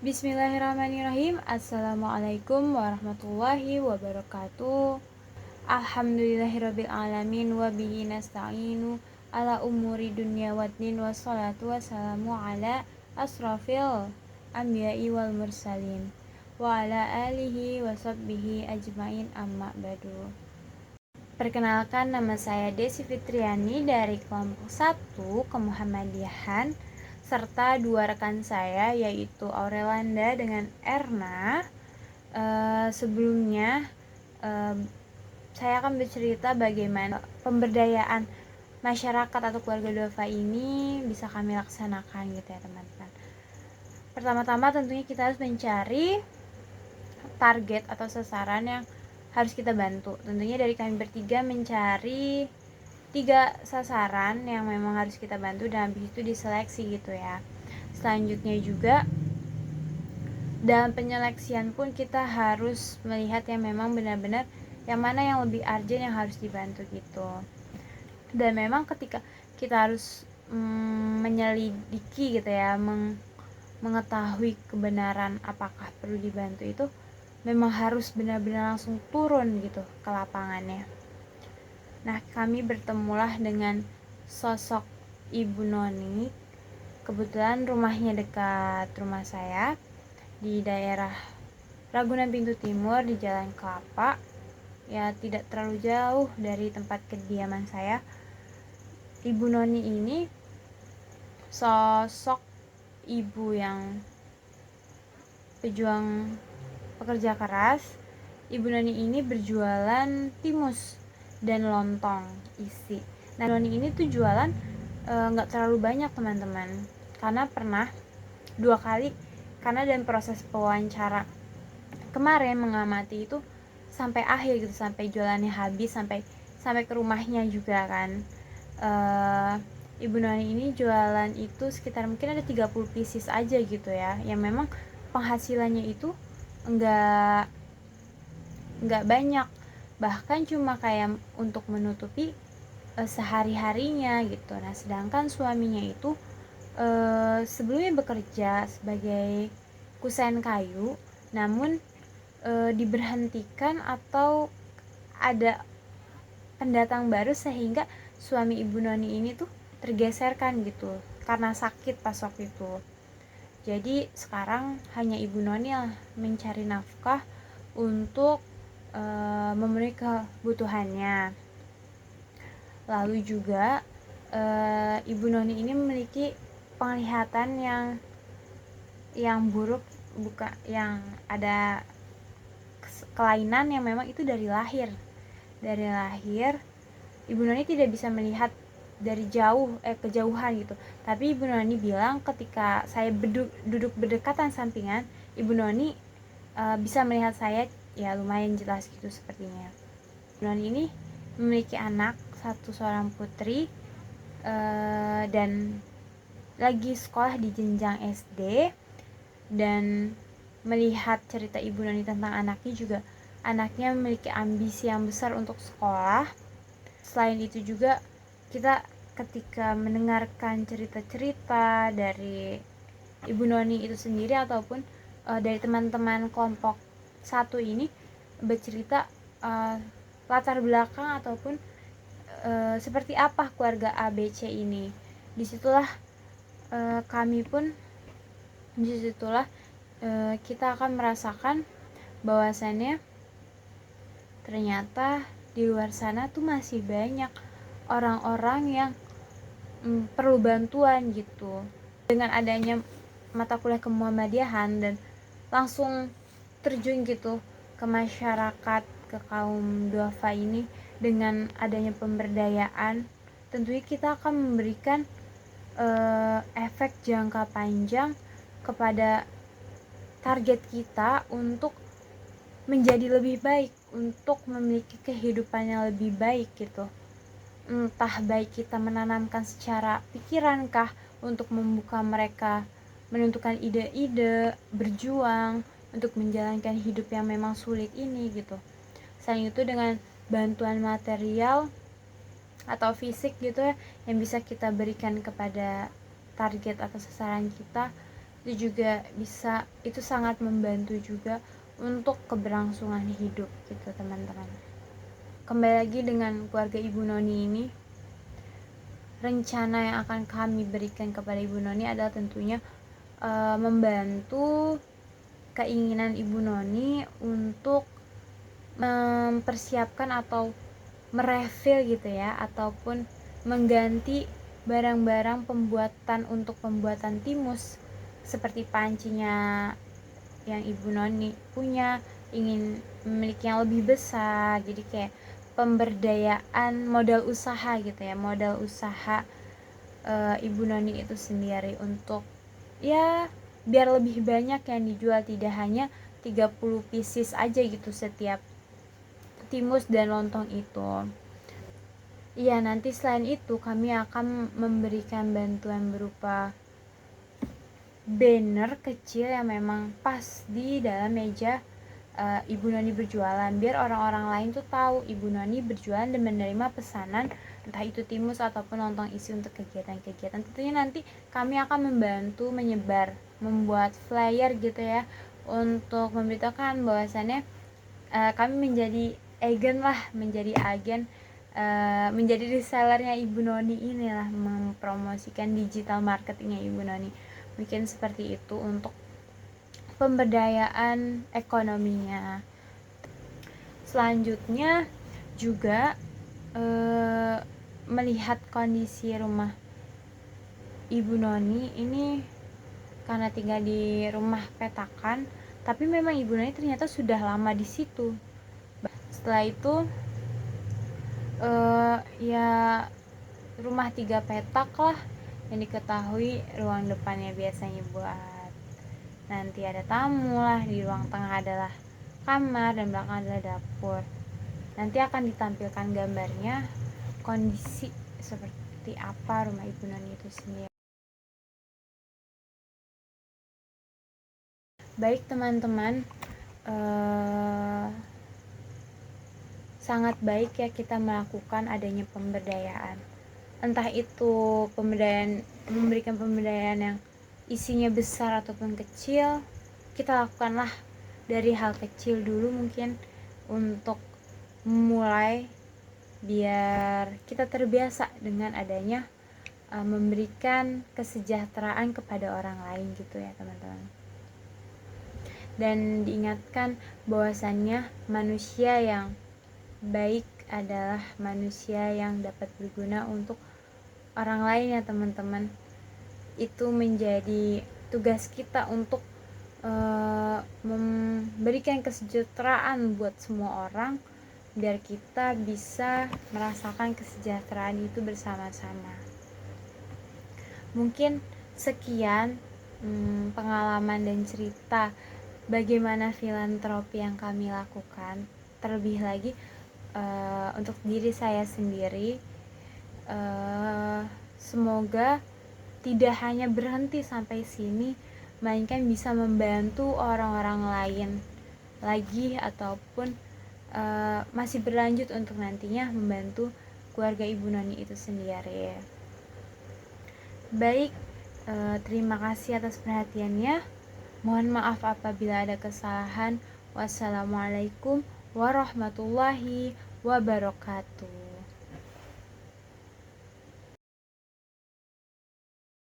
Bismillahirrahmanirrahim. Assalamualaikum warahmatullahi wabarakatuh. Alhamdulillahirabbil alamin wa bihi nasta'inu ala umuri dunya waddin wassalatu wassalamu ala asrafil anbiya'i wal mursalin wa ala alihi wa sahbihi ajmain amma ba'du. Perkenalkan, nama saya Desi Fitriani dari kelompok 1 Kemuhammadiyahan, serta dua rekan saya yaitu Aurelanda dengan Erna. Sebelumnya saya akan bercerita bagaimana pemberdayaan masyarakat atau keluarga duafa ini bisa kami laksanakan gitu ya teman-teman. Pertama-tama tentunya kita harus mencari target atau sasaran yang harus kita bantu. Tentunya dari kami bertiga mencari 3 sasaran yang memang harus kita bantu dan habis itu diseleksi gitu ya. Selanjutnya juga dalam penyeleksian pun kita harus melihat yang memang benar-benar yang mana yang lebih urgent yang harus dibantu gitu. Dan memang ketika kita harus menyelidiki gitu ya, mengetahui kebenaran apakah perlu dibantu, itu memang harus benar-benar langsung turun gitu ke lapangannya. Nah, kami bertemulah dengan sosok Ibu Noni. Kebetulan rumahnya dekat rumah saya di daerah Ragunan Pintu Timur di Jalan Kelapa. Ya, tidak terlalu jauh dari tempat kediaman saya. Ibu Noni ini sosok ibu yang pejuang pekerja keras. Ibu Noni ini berjualan timus dan lontong isi. Nah, Noni ini tuh jualan nggak terlalu banyak teman-teman, karena pernah 2 kali, karena dalam proses pewawancara kemarin mengamati itu sampai akhir gitu, sampai jualannya habis, sampai ke rumahnya juga kan. Ibu Noni ini jualan itu sekitar mungkin ada 30 pieces aja gitu ya, yang memang penghasilannya itu enggak banyak, bahkan cuma kayak untuk menutupi sehari-harinya gitu. Nah, sedangkan suaminya itu sebelumnya bekerja sebagai kusen kayu, namun diberhentikan atau ada pendatang baru sehingga suami Ibu Noni ini tuh tergeserkan gitu karena sakit pas waktu itu. Jadi sekarang hanya Ibu Noni lah mencari nafkah untuk memenuhi kebutuhannya. Lalu juga Ibu Noni ini memiliki penglihatan yang buruk, bukan yang ada kelainan yang memang itu dari lahir. Ibu Noni tidak bisa melihat dari kejauhan gitu. Tapi Ibu Noni bilang ketika saya duduk berdekatan sampingan, Ibu Noni bisa melihat saya ya lumayan jelas gitu sepertinya. Ibu Noni ini memiliki anak seorang putri dan lagi sekolah di jenjang SD. Dan melihat cerita Ibu Noni tentang anaknya juga, anaknya memiliki ambisi yang besar untuk sekolah. Selain itu juga kita ketika mendengarkan cerita-cerita dari Ibu Noni itu sendiri ataupun dari teman-teman kelompok 1 ini bercerita latar belakang ataupun seperti apa keluarga ABC ini. Disitulah kita akan merasakan bahwasannya ternyata di luar sana tuh masih banyak orang-orang yang perlu bantuan gitu. Dengan adanya mata kuliah Kemuhammadiyahan dan langsung terjun gitu ke masyarakat, ke kaum duafa ini, dengan adanya pemberdayaan, tentunya kita akan memberikan efek jangka panjang kepada target kita untuk menjadi lebih baik, untuk memiliki kehidupan yang lebih baik gitu. Entah baik kita menanamkan secara pikirankah untuk membuka mereka menentukan ide-ide, berjuang untuk menjalankan hidup yang memang sulit ini gitu. Selain itu dengan bantuan material atau fisik gitu ya, yang bisa kita berikan kepada target atau sasaran kita, itu sangat membantu juga untuk keberlangsungan hidup gitu teman-teman. Kembali lagi dengan keluarga Ibu Noni ini, rencana yang akan kami berikan kepada Ibu Noni adalah tentunya membantu keinginan Ibu Noni untuk mempersiapkan atau merefill gitu ya, ataupun mengganti barang-barang untuk pembuatan timus seperti pancinya yang Ibu Noni punya, ingin memiliki yang lebih besar, jadi kayak pemberdayaan modal usaha gitu ya, modal usaha Ibu Noni itu sendiri untuk ya biar lebih banyak yang dijual, tidak hanya 30 pieces aja gitu setiap timus dan lontong itu. Iya, nanti selain itu kami akan memberikan bantuan berupa banner kecil yang memang pas di dalam meja Ibu Noni berjualan, biar orang-orang lain tuh tahu Ibu Noni berjualan dan menerima pesanan entah itu timus ataupun lontong isi untuk kegiatan-kegiatan. Tentunya nanti kami akan membantu membuat flyer gitu ya, untuk memberitakan bahwasannya kami menjadi agen, menjadi resellernya Ibu Noni inilah, mempromosikan digital marketingnya Ibu Noni. Mungkin seperti itu untuk pemberdayaan ekonominya. Selanjutnya juga melihat kondisi rumah Ibu Noni ini, karena tinggal di rumah petakan, tapi memang Ibu Noni ternyata sudah lama di situ. Setelah itu ya rumah 3 petak lah yang diketahui ruang depannya biasanya buat nanti ada tamu lah, di ruang tengah adalah kamar dan belakang adalah dapur. Nanti akan ditampilkan gambarnya kondisi seperti apa rumah Ibu Noni itu sendiri. Baik teman-teman, sangat baik ya kita melakukan adanya pemberdayaan, entah itu memberikan pemberdayaan yang isinya besar ataupun kecil. Kita lakukanlah dari hal kecil dulu mungkin untuk mulai, biar kita terbiasa dengan adanya memberikan kesejahteraan kepada orang lain gitu ya teman-teman. Dan diingatkan bahwasannya manusia yang baik adalah manusia yang dapat berguna untuk orang lain ya teman-teman. Itu menjadi tugas kita untuk memberikan kesejahteraan buat semua orang, biar kita bisa merasakan kesejahteraan itu bersama-sama. Mungkin sekian pengalaman dan cerita bagaimana filantropi yang kami lakukan. Terlebih lagi untuk diri saya sendiri, semoga tidak hanya berhenti sampai sini, melainkan bisa membantu orang-orang lain lagi, ataupun masih berlanjut untuk nantinya membantu keluarga Ibu Noni itu sendiri. Baik, terima kasih atas perhatiannya. Mohon maaf apabila ada kesalahan. Wassalamualaikum warahmatullahi wabarakatuh.